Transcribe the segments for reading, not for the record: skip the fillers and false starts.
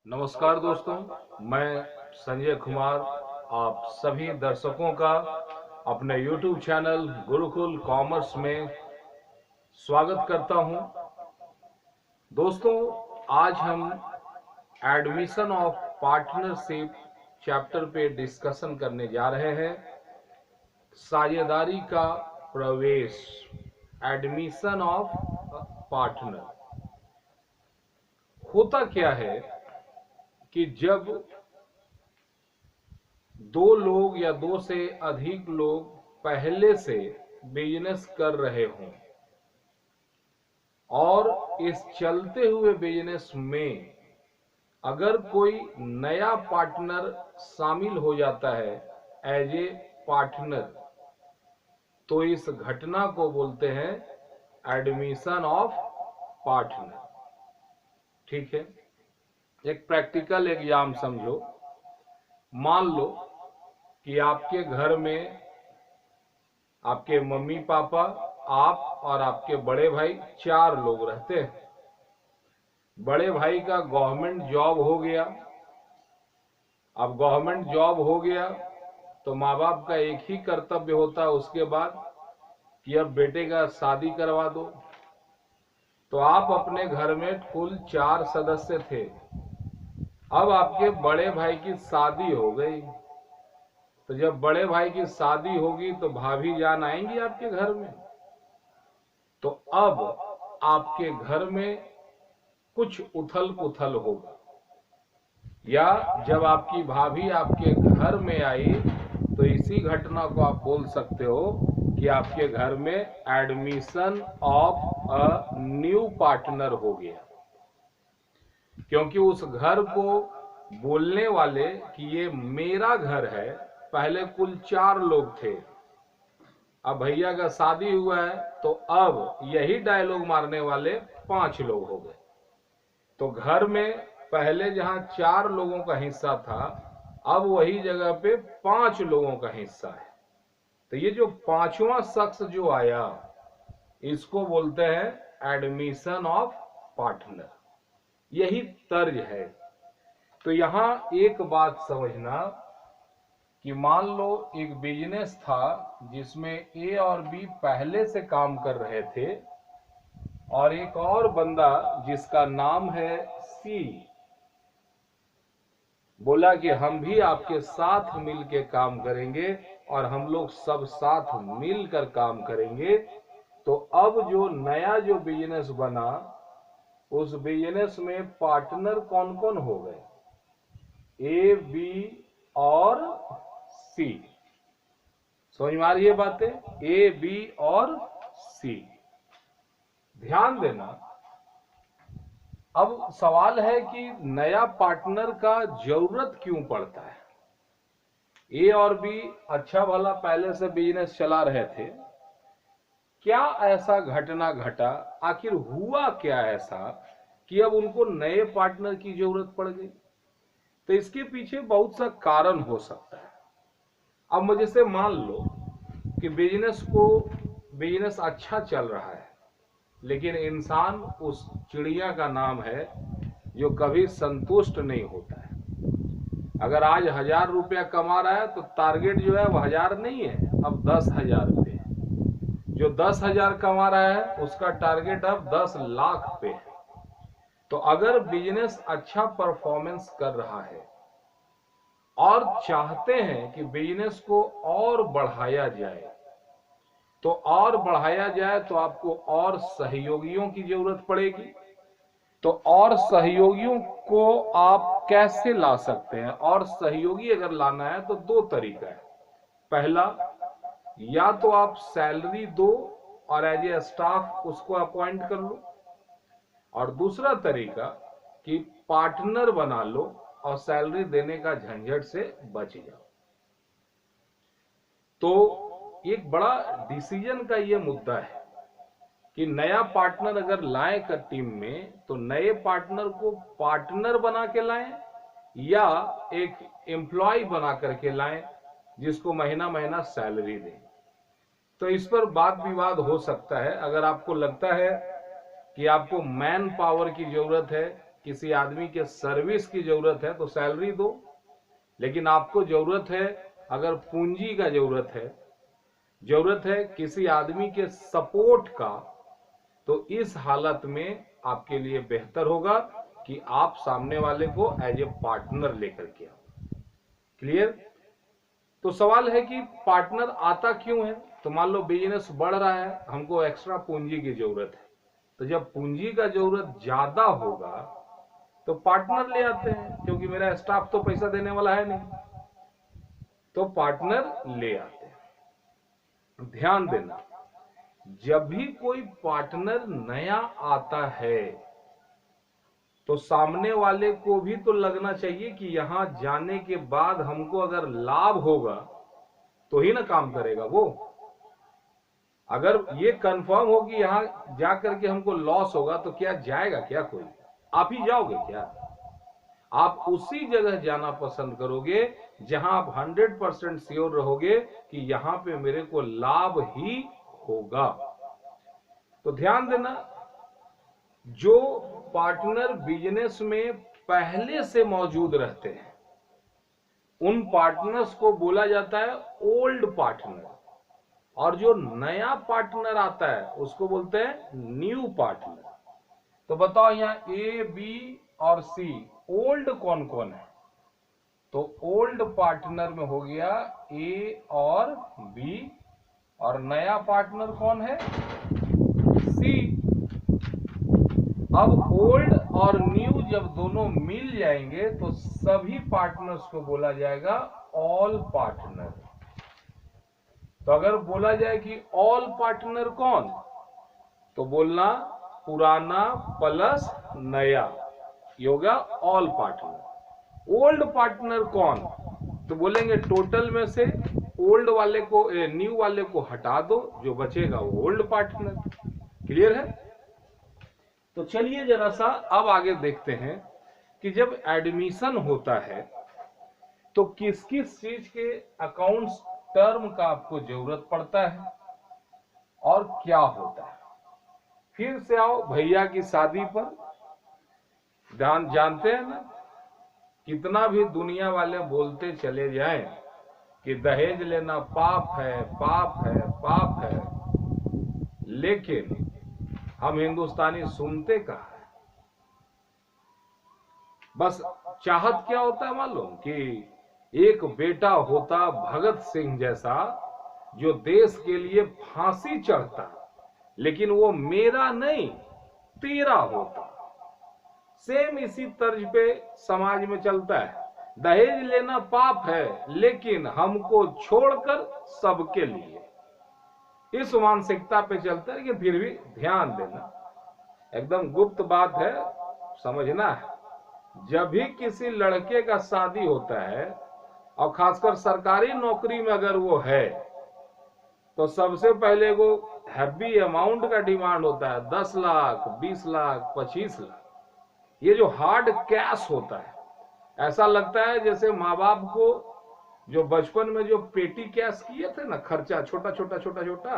नमस्कार दोस्तों, मैं संजय कुमार आप सभी दर्शकों का अपने YouTube चैनल गुरुकुल कॉमर्स में स्वागत करता हूं। दोस्तों, आज हम एडमिशन ऑफ पार्टनरशिप चैप्टर पे डिस्कशन करने जा रहे हैं। साझेदारी का प्रवेश, एडमिशन ऑफ पार्टनर। होता क्या है कि जब दो लोग या दो से अधिक लोग पहले से बिजनेस कर रहे हों और इस चलते हुए बिजनेस में अगर कोई नया पार्टनर शामिल हो जाता है एज ए पार्टनर, तो इस घटना को बोलते हैं एडमिशन ऑफ पार्टनर। ठीक है, एक प्रैक्टिकल एग्जाम समझो। मान लो कि आपके घर में आपके मम्मी पापा, आप और आपके बड़े भाई 4 लोग रहते हैं। बड़े भाई का गवर्नमेंट जॉब हो गया। अब गवर्नमेंट जॉब हो गया तो माँ बाप का एक ही कर्तव्य होता है उसके बाद कि अब बेटे का शादी करवा दो। तो आप अपने घर में कुल 4 सदस्य थे। अब आपके बड़े भाई की शादी हो गई, तो जब बड़े भाई की शादी होगी तो भाभी जान आएंगी आपके घर में। तो अब आपके घर में कुछ उथल पुथल होगा, या जब आपकी भाभी आपके घर में आई तो इसी घटना को आप बोल सकते हो कि आपके घर में admission of a new partner हो गया। क्योंकि उस घर को बोलने वाले कि ये मेरा घर है, पहले कुल 4 लोग थे। अब भैया का शादी हुआ है तो अब यही डायलॉग मारने वाले 5 लोग हो गए। तो घर में पहले जहां 4 लोगों का हिस्सा था, अब वही जगह पे 5 लोगों का हिस्सा है। तो ये जो 5वां शख्स जो आया, इसको बोलते हैं एडमिशन ऑफ पार्टनर। यही तर्ज है। तो यहां एक बात समझना कि मान लो एक बिजनेस था जिसमें ए और बी पहले से काम कर रहे थे, और एक और बंदा जिसका नाम है सी बोला कि हम भी आपके साथ मिल के काम करेंगे और हम लोग सब साथ मिलकर काम करेंगे। तो अब जो नया जो बिजनेस बना, उस बिजनेस में पार्टनर कौन कौन हो गए? ए, बी और सी। समझ में आ रही है बातें? ए, बी और सी। ध्यान देना, अब सवाल है कि नया पार्टनर का जरूरत क्यों पड़ता है? ए और बी अच्छा भला पहले से बिजनेस चला रहे थे, क्या ऐसा घटना घटा, आखिर हुआ क्या ऐसा कि अब उनको नए पार्टनर की जरूरत पड़ गई? तो इसके पीछे बहुत सा कारण हो सकता है। अब मुझे से मान लो कि बिजनेस अच्छा चल रहा है, लेकिन इंसान उस चिड़िया का नाम है जो कभी संतुष्ट नहीं होता है। अगर आज 1000 रुपया कमा रहा है तो टारगेट जो है वो 1000 नहीं है, अब 10,000 पे है। जो 10,000 कमा रहा है उसका टारगेट अब 10 लाख पे है। तो अगर बिजनेस अच्छा परफॉर्मेंस कर रहा है और चाहते हैं कि बिजनेस को और बढ़ाया जाए, तो और बढ़ाया जाए तो आपको और सहयोगियों की जरूरत पड़ेगी। तो और सहयोगियों को आप कैसे ला सकते हैं? और सहयोगी अगर लाना है तो 2 तरीका है। पहला, या तो आप सैलरी दो और एज ए स्टाफ उसको अपॉइंट कर लो, और दूसरा तरीका कि पार्टनर बना लो और सैलरी देने का झंझट से बच जाओ। तो एक बड़ा डिसीजन का ये मुद्दा है कि नया पार्टनर अगर लाएं कर टीम में, तो नए पार्टनर को पार्टनर बना के लाएं या एक एम्प्लॉय बना करके लाएं जिसको महीना महीना सैलरी दें। तो इस पर वाद विवाद हो सकता है। अगर आपको लगता है कि आपको मैन पावर की जरूरत है किसी आदमी के सर्विस की जरूरत है तो सैलरी दो, लेकिन आपको जरूरत है, अगर पूंजी का जरूरत है किसी आदमी के सपोर्ट का, तो इस हालत में आपके लिए बेहतर होगा कि आप सामने वाले को एज ए पार्टनर लेकर के आओ। क्लियर? तो सवाल है कि पार्टनर आता क्यों है? तो मान लो बिजनेस बढ़ रहा है, हमको एक्स्ट्रा पूंजी की जरूरत है, तो जब पूंजी का जरूरत ज्यादा होगा तो पार्टनर ले आते हैं, क्योंकि मेरा स्टाफ तो पैसा देने वाला है नहीं, तो पार्टनर ले आते हैं। ध्यान देना, जब भी कोई पार्टनर नया आता है तो सामने वाले को भी तो लगना चाहिए कि यहां जाने के बाद हमको अगर लाभ होगा तो ही ना काम करेगा वो। अगर ये कंफर्म हो कि यहां जाकर के हमको लॉस होगा तो क्या जाएगा क्या कोई? आप ही जाओगे क्या? आप उसी जगह जाना पसंद करोगे जहां आप 100% श्योर रहोगे कि यहां पे मेरे को लाभ ही होगा। तो ध्यान देना, जो पार्टनर बिजनेस में पहले से मौजूद रहते हैं उन पार्टनर्स को बोला जाता है ओल्ड पार्टनर, और जो नया पार्टनर आता है उसको बोलते हैं न्यू पार्टनर। तो बताओ यहाँ ए, बी और सी, ओल्ड कौन कौन है? तो ओल्ड पार्टनर में हो गया ए और बी, और नया पार्टनर कौन है? सी। अब ओल्ड और न्यू जब दोनों मिल जाएंगे तो सभी पार्टनर्स को बोला जाएगा ऑल पार्टनर। तो अगर बोला जाए कि ऑल पार्टनर कौन, तो बोलना पुराना प्लस नया, ये होगा ऑल पार्टनर। ओल्ड पार्टनर कौन, तो बोलेंगे टोटल में से ओल्ड वाले को न्यू वाले को हटा दो, जो बचेगा वो ओल्ड पार्टनर। क्लियर है? तो चलिए जरा सा अब आगे देखते हैं कि जब एडमिशन होता है तो किस किस चीज के अकाउंट्स टर्म का आपको जरूरत पड़ता है और क्या होता है। फिर से आओ भैया की शादी पर, जानते हैं ना, कितना भी दुनिया वाले बोलते चले जाएं कि दहेज लेना पाप है, पाप है, पाप है, लेकिन हम हिंदुस्तानी सुनते कहाँ है? बस चाहत क्या होता है मालूम? कि एक बेटा होता भगत सिंह जैसा जो देश के लिए फांसी चढ़ता, लेकिन वो मेरा नहीं तेरा होता। सेम इसी तर्ज पे समाज में चलता है। दहेज लेना पाप है, लेकिन हमको छोड़कर सबके लिए, इस मानसिकता पे चलता है। लेकिन फिर भी ध्यान देना, एकदम गुप्त बात है, समझना है। जब भी किसी लड़के का शादी होता है और खासकर सरकारी नौकरी में अगर वो है, तो सबसे पहले वो हैवी अमाउंट का डिमांड होता है, 10 लाख, 20 लाख, 25 लाख। ये जो हार्ड कैश होता है, ऐसा लगता है जैसे माँ बाप को जो बचपन में जो पेटी कैश किए थे ना, खर्चा छोटा छोटा छोटा छोटा,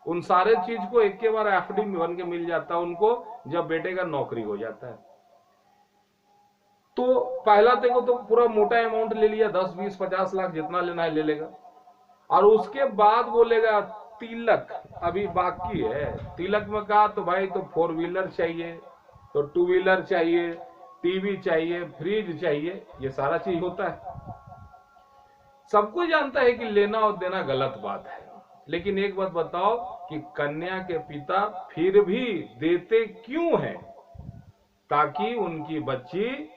उन सारे चीज को एक के बार एफडी में बन के मिल जाता है उनको जब बेटे का नौकरी हो जाता है। तो पहला देखो तो पूरा मोटा अमाउंट ले लिया, 10, 20, 50 लाख जितना लेना है ले लेगा, और उसके बाद बोलेगा तिलक अभी बाकी है। तिलक में कहा तो भाई तो 4 व्हीलर चाहिए, तो 2 व्हीलर चाहिए, टीवी चाहिए, फ्रिज चाहिए, ये सारा चीज होता है। सबको जानता है कि लेना और देना गलत बात है, लेकिन एक बात बताओ कि कन्या के पिता फिर भी देते क्यों हैं? ताकि उनकी बच्ची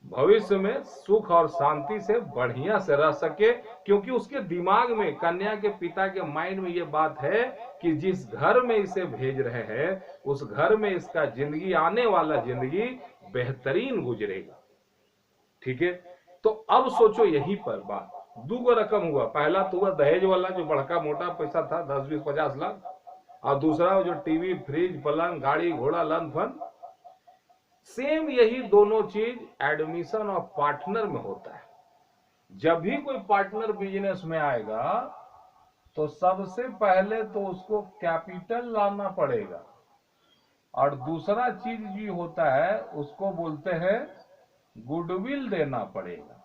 भविष्य में सुख और शांति से बढ़िया से रह सके, क्योंकि उसके दिमाग में, कन्या के पिता के माइंड में ये बात है कि जिस घर में इसे भेज रहे हैं उस घर में इसका जिंदगी, आने वाला जिंदगी बेहतरीन गुजरेगा। ठीक है? तो अब सोचो यहीं पर बात, 2 रकम हुआ। पहला तो हुआ दहेज वाला जो बड़का मोटा पैसा था, 10, 20, 50 लाख, और दूसरा जो टीवी, फ्रिज, पलंग, गाड़ी घोड़ा, लन फन। सेम यही दोनों चीज एडमिशन और पार्टनर में होता है। जब भी कोई पार्टनर बिजनेस में आएगा तो सबसे पहले तो उसको कैपिटल लाना पड़ेगा। और दूसरा चीज जो होता है उसको बोलते हैं गुडविल देना पड़ेगा।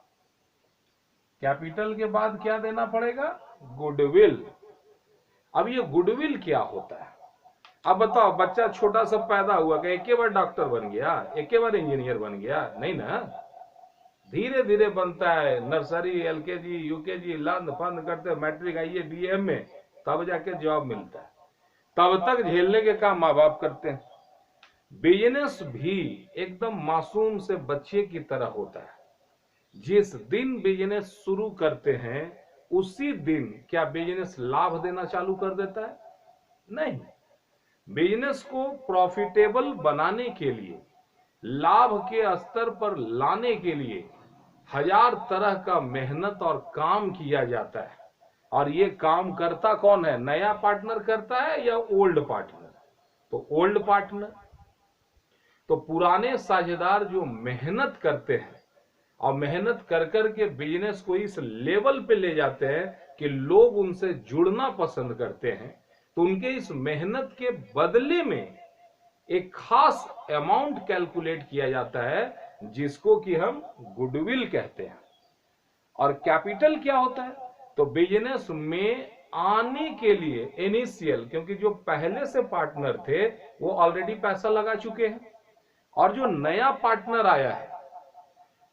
कैपिटल के बाद क्या देना पड़ेगा? गुडविल। अब ये गुडविल क्या होता है? अब बताओ, बच्चा छोटा सा पैदा हुआ कि एक बार डॉक्टर बन गया, एक बार इंजीनियर बन गया? नहीं ना, धीरे धीरे बनता है। नर्सरी, एलकेजी, यूकेजी, लंद फंद करते, मैट्रिक, आईए, बीए में, तब जाके जॉब मिलता है। तब तक झेलने के काम माँ बाप करते हैं। बिजनेस भी एकदम मासूम से बच्चे की तरह होता है। जिस दिन बिजनेस शुरू करते हैं उसी दिन क्या बिजनेस लाभ देना चालू कर देता है? नहीं। बिजनेस को प्रॉफिटेबल बनाने के लिए, लाभ के स्तर पर लाने के लिए हजार तरह का मेहनत और काम किया जाता है। और ये काम करता कौन है? नया पार्टनर करता है या ओल्ड पार्टनर? तो ओल्ड पार्टनर। तो पुराने साझेदार जो मेहनत करते हैं और मेहनत कर कर के बिजनेस को इस लेवल पे ले जाते हैं कि लोग उनसे जुड़ना पसंद करते हैं, तो उनके इस मेहनत के बदले में एक खास अमाउंट कैलकुलेट किया जाता है जिसको कि हम गुडविल कहते हैं। और कैपिटल क्या होता है? तो बिजनेस में आने के लिए इनिशियल, क्योंकि जो पहले से पार्टनर थे वो ऑलरेडी पैसा लगा चुके हैं, और जो नया पार्टनर आया है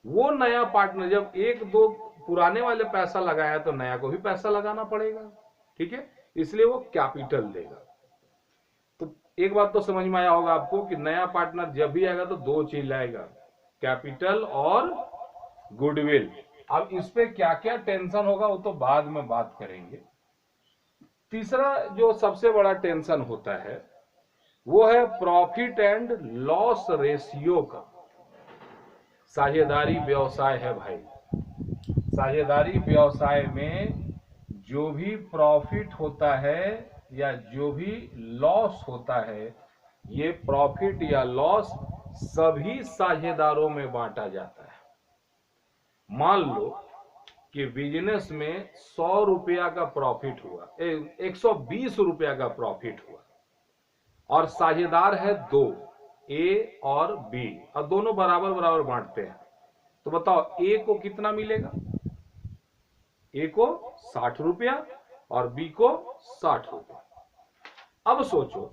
वो नया पार्टनर जब एक दो पुराने वाले पैसा लगाया तो नया को भी पैसा लगाना पड़ेगा। ठीक है, इसलिए वो कैपिटल देगा। तो एक बात तो समझ में आया होगा आपको कि नया पार्टनर जब भी आएगा तो दो चीज लाएगा, कैपिटल और गुडविल। अब इस पे क्या क्या टेंशन होगा वो तो बाद में बात करेंगे। तीसरा जो सबसे बड़ा टेंशन होता है वो है प्रॉफिट एंड लॉस रेशियो का। साझेदारी व्यवसाय है भाई। साझेदारी व्यवसाय में जो भी प्रॉफिट होता है या जो भी लॉस होता है, ये प्रॉफिट या लॉस सभी साझेदारों में बांटा जाता है। मान लो कि बिजनेस में 100 रुपया का प्रॉफिट हुआ, 120 रुपया का प्रॉफिट हुआ, और साझेदार है दो, ए और बी, और दोनों बराबर बराबर बांटते हैं। तो बताओ ए को कितना मिलेगा? ए को 60 रुपया और बी को 60 रुपया। अब सोचो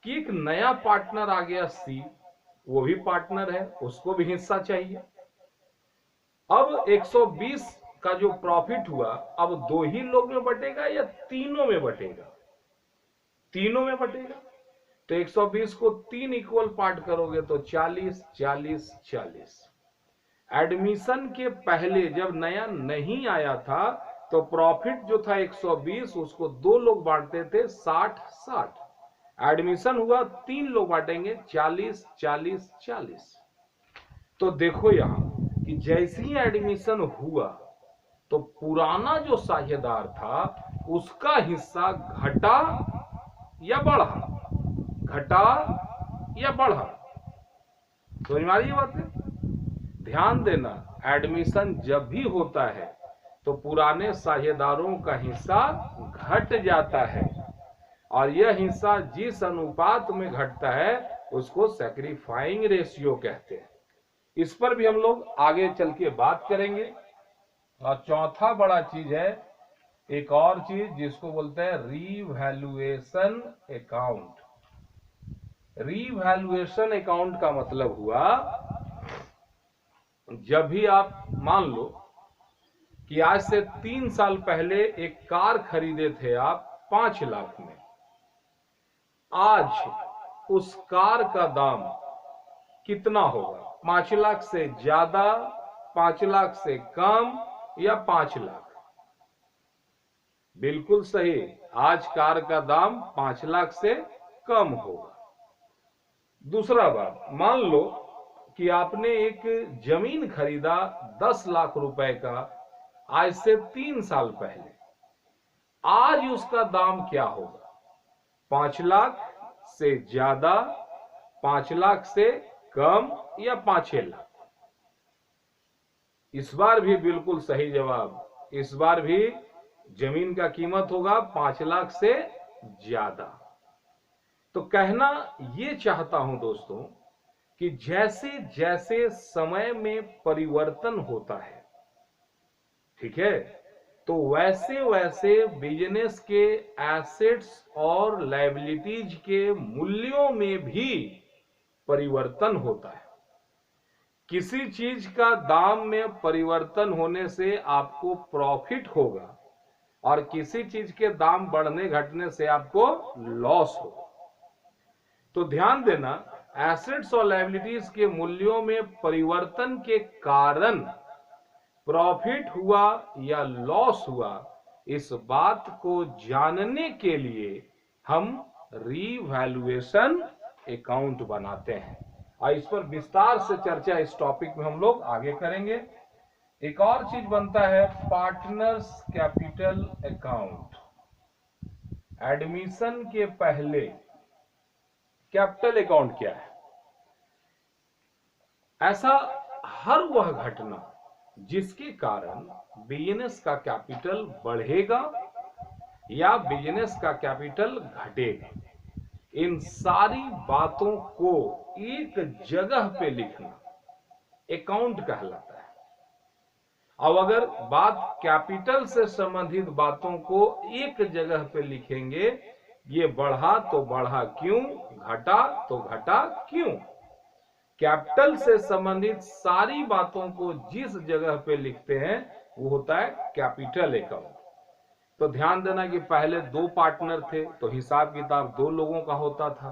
कि एक नया पार्टनर आ गया सी, वो भी पार्टनर है, उसको भी हिस्सा चाहिए। अब 120 का जो प्रॉफिट हुआ अब दो ही लोग में बटेगा या तीनों में बटेगा? तीनों में बटेगा। तो 120 को 3 इक्वल पार्ट करोगे तो 40 40 40। एडमिशन के पहले जब नया नहीं आया था तो प्रॉफिट जो था 120, उसको दो लोग बांटते थे 60 60। एडमिशन हुआ 3 लोग बांटेंगे 40 40 40। तो देखो यहां कि जैसे ही एडमिशन हुआ तो पुराना जो साझेदार था उसका हिस्सा घटा या बढ़ा? घटा या बढ़ा? तो हमारी बात है, ध्यान देना, एडमिशन जब भी होता है तो पुराने साझेदारों का हिस्सा घट जाता है, और यह हिस्सा जिस अनुपात में घटता है उसको सैक्रिफाइंग रेशियो कहते हैं। इस पर भी हम लोग आगे चल के बात करेंगे। और चौथा बड़ा चीज है एक और चीज जिसको बोलते हैं रीवैल्यूएशन अकाउंट। रीवैल्यूएशन अकाउंट का मतलब हुआ जब भी आप मान लो कि आज से 3 साल पहले एक कार खरीदे थे आप 5 लाख में, आज उस कार का दाम कितना होगा? 5 लाख से ज्यादा, 5 लाख से कम या 5 लाख? बिल्कुल सही, आज कार का दाम 5 लाख से कम होगा। दूसरा बात, मान लो कि आपने एक जमीन खरीदा 10 लाख रुपए का आज से 3 साल पहले, आज उसका दाम क्या होगा? 5 लाख से ज्यादा, 5 लाख से कम या 5 लाख? इस बार भी बिल्कुल सही जवाब, इस बार भी जमीन का कीमत होगा 5 लाख से ज्यादा। तो कहना ये चाहता हूं दोस्तों कि जैसे जैसे समय में परिवर्तन होता है, ठीक है, तो वैसे वैसे बिजनेस के एसेट्स और लायबिलिटीज के मूल्यों में भी परिवर्तन होता है। किसी चीज का दाम में परिवर्तन होने से आपको प्रॉफिट होगा और किसी चीज के दाम बढ़ने घटने से आपको लॉस होगा। तो ध्यान देना, एसेट्स और लायबिलिटीज के मूल्यों में परिवर्तन के कारण प्रॉफिट हुआ या लॉस हुआ, इस बात को जानने के लिए हम रीवैल्यूएशन अकाउंट बनाते हैं और इस पर विस्तार से चर्चा इस टॉपिक में हम लोग आगे करेंगे। एक और चीज बनता है पार्टनर्स कैपिटल अकाउंट। एडमिशन के पहले कैपिटल अकाउंट क्या है? ऐसा हर वह घटना जिसके कारण बिजनेस का कैपिटल बढ़ेगा या बिजनेस का कैपिटल घटेगा, इन सारी बातों को एक जगह पे लिखना अकाउंट कहलाता है। अब अगर बात कैपिटल से संबंधित बातों को एक जगह पे लिखेंगे, ये बढ़ा तो बढ़ा क्यों, घटा तो घटा क्यों, कैपिटल से संबंधित सारी बातों को जिस जगह पे लिखते हैं वो होता है कैपिटल अकाउंट। तो ध्यान देना कि पहले 2 पार्टनर थे तो हिसाब किताब 2 लोगों का होता था।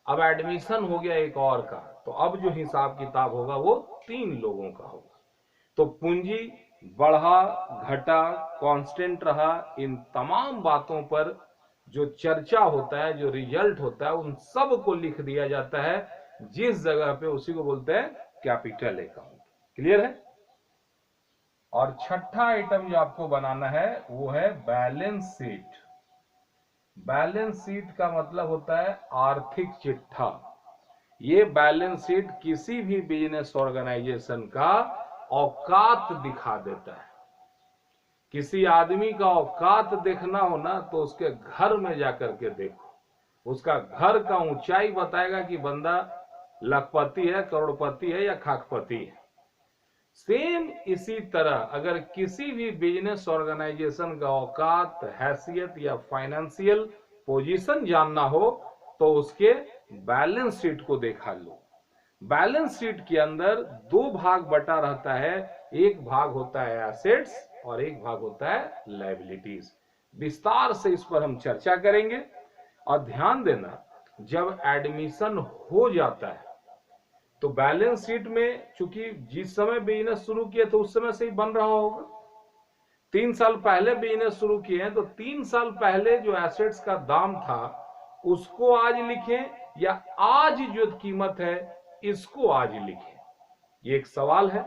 अब एडमिशन हो गया एक और का, तो अब जो हिसाब किताब होगा वो 3 लोगों का होगा। तो पूंजी बढ़ा घटा कांस्टेंट रहा, इन तमाम बातों पर जो चर्चा होता है, जो रिजल्ट होता है, उन सब को लिख दिया जाता है जिस जगह पे, उसी को बोलते हैं कैपिटल अकाउंट। क्लियर है? और छठा आइटम जो आपको बनाना है वो है बैलेंस शीट। बैलेंस शीट का मतलब होता है आर्थिक चिट्ठा। ये बैलेंस शीट किसी भी बिजनेस ऑर्गेनाइजेशन का औकात दिखा देता है। किसी आदमी का औकात देखना हो ना तो उसके घर में जाकर के देखो, उसका घर का ऊंचाई बताएगा कि बंदा लखपति है, करोड़पति है या खाकपति है। सेम इसी तरह अगर किसी भी बिजनेस ऑर्गेनाइजेशन का औकात, हैसियत या फाइनेंशियल पोजीशन जानना हो तो उसके बैलेंस शीट को देखा लो। बैलेंस शीट के अंदर 2 भाग बटा रहता है, एक भाग होता है एसेट्स और एक भाग होता है लायबिलिटीज। विस्तार से इस पर हम चर्चा करेंगे। और ध्यान देना, जब एडमिशन हो जाता है तो बैलेंस शीट में, चूंकि जिस समय बिजनेस शुरू किए तो उस समय से ही बन रहा होगा, 3 साल पहले बिजनेस शुरू किए हैं तो 3 साल पहले जो एसेट्स का दाम था उसको आज लिखें या आज जो कीमत है इसको आज लिखें, ये एक सवाल है।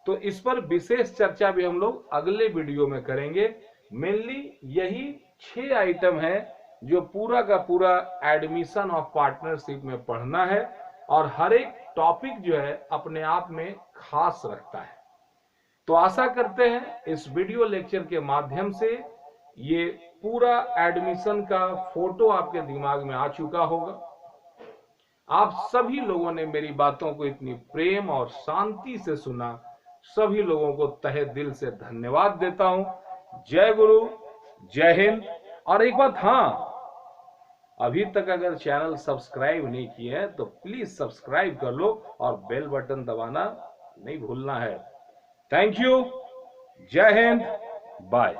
तो इस पर विशेष चर्चा भी हम लोग अगले वीडियो में करेंगे। मेनली यही 6 आइटम है जो पूरा का पूरा एडमिशन ऑफ पार्टनरशिप में पढ़ना है और हर एक टॉपिक जो है अपने आप में खास रखता है। तो आशा करते हैं इस वीडियो लेक्चर के माध्यम से ये पूरा एडमिशन का फोटो आपके दिमाग में आ चुका होगा। आप सभी लोगों ने मेरी बातों को इतनी प्रेम और शांति से सुना, सभी लोगों को तहे दिल से धन्यवाद देता हूं। जय गुरु, जय हिंद। और एक बात, हाँ, अभी तक अगर चैनल सब्सक्राइब नहीं किए हैं तो प्लीज सब्सक्राइब कर लो और बेल बटन दबाना नहीं भूलना है। थैंक यू, जय हिंद, बाय।